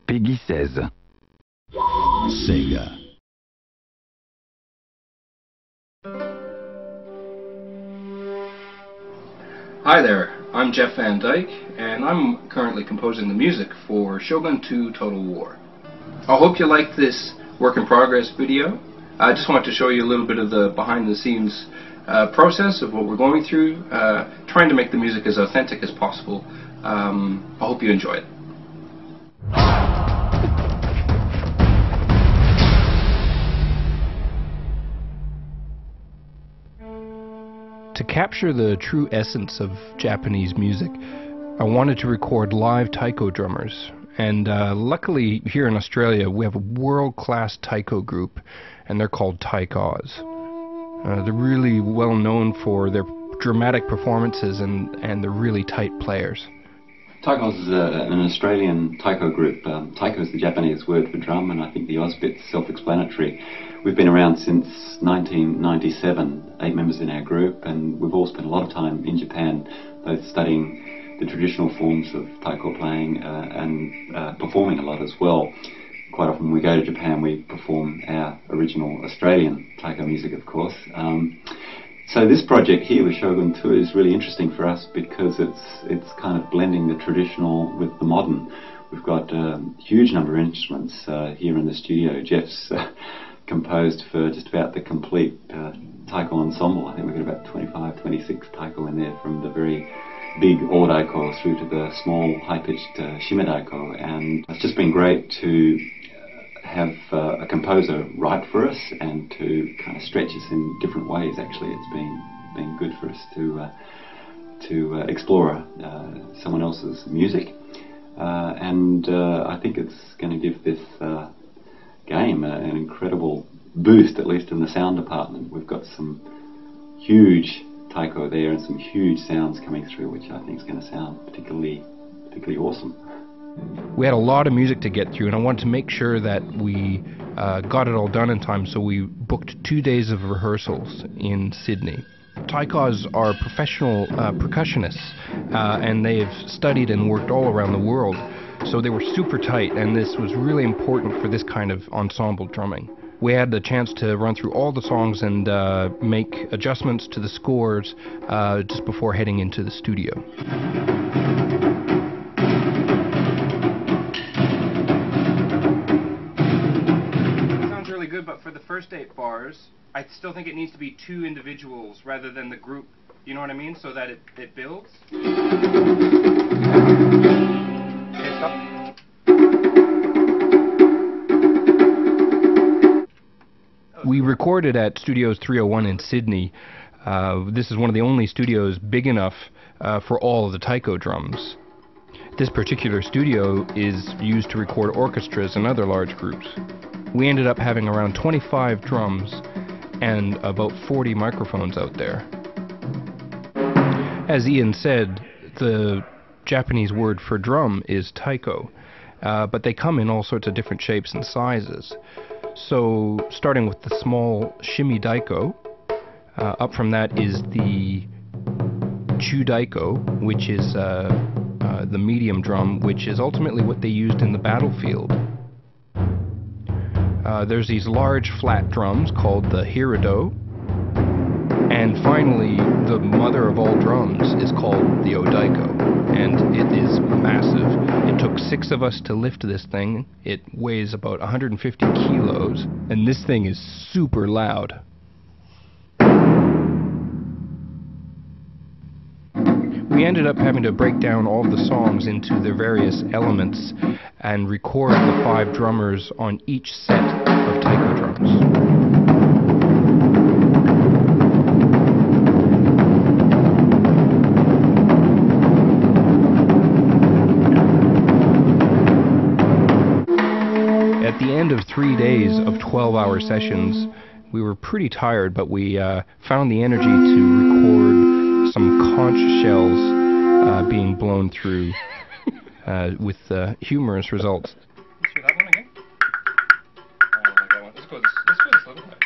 Peggy 16. Sega. Hi there, I'm Jeff Van Dyke, and I'm currently composing the music for Shogun 2 Total War. I hope you like this work in progress video. I just want to show you a little bit of the behind the scenes process of what we're going through, trying to make the music as authentic as possible. I hope you enjoy it. To capture the true essence of Japanese music, I wanted to record live taiko drummers. And luckily, here in Australia, we have a world-class taiko group, and they're called Taikos. They're really well known for their dramatic performances, and they're really tight players. Taikos is an Australian taiko group. Taiko is the Japanese word for drum, and I think the Oz bit's self-explanatory. We've been around since 1997, 8 members in our group, and we've all spent a lot of time in Japan, both studying the traditional forms of taiko playing and performing a lot as well. Quite often when we go to Japan, we perform our original Australian taiko music, of course. So this project here with Shogun 2 is really interesting for us because it's kind of blending the traditional with the modern. We've got a huge number of instruments here in the studio. Jeff's composed for just about the complete taiko ensemble. I think we've got about 25, 26 taiko in there, from the very big o-daiko through to the small high-pitched shime-daiko, and it's just been great to have a composer write for us and to kind of stretch us in different ways. Actually, it's been good for us to explore someone else's music, and I think it's going to give this game an incredible boost, at least in the sound department. We've got some huge taiko there and some huge sounds coming through, which I think is going to sound particularly awesome. We had a lot of music to get through, and I wanted to make sure that we got it all done in time, so we booked 2 days of rehearsals in Sydney. Taikos are professional percussionists, and they've studied and worked all around the world, so they were super tight, and this was really important for this kind of ensemble drumming. We had the chance to run through all the songs and make adjustments to the scores just before heading into the studio. Sounds really good, but for the first 8 bars, I still think it needs to be 2 individuals rather than the group. You know what I mean? So that it builds. Okay, stop. We recorded at Studios 301 in Sydney. This is one of the only studios big enough for all of the taiko drums. This particular studio is used to record orchestras and other large groups. We ended up having around 25 drums and about 40 microphones out there. As Ian said, the Japanese word for drum is taiko, but they come in all sorts of different shapes and sizes. So, starting with the small shime-daiko, up from that is the chu-daiko, which is the medium drum, which is ultimately what they used in the battlefield. There's these large flat drums called the hirado, and finally, the mother of all drums is called the o-daiko, and it is massive. It took 6 of us to lift this thing. It weighs about 150 kilos, and this thing is super loud. We ended up having to break down all the songs into their various elements and record the 5 drummers on each set of taiko drums. At the end of 3 days of 12-hour sessions, we were pretty tired, but we found the energy to record some conch shells being blown through with humorous results. Let's do that one again. I don't like that one. Let's go this little bit.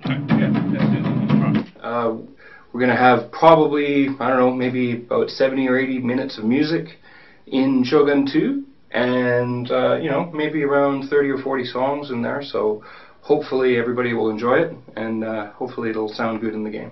Yeah, let's do this. We're going to have probably, I don't know, maybe about 70 or 80 minutes of music in Shogun 2. and maybe around 30 or 40 songs in there. So hopefully everybody will enjoy it, and hopefully it'll sound good in the game.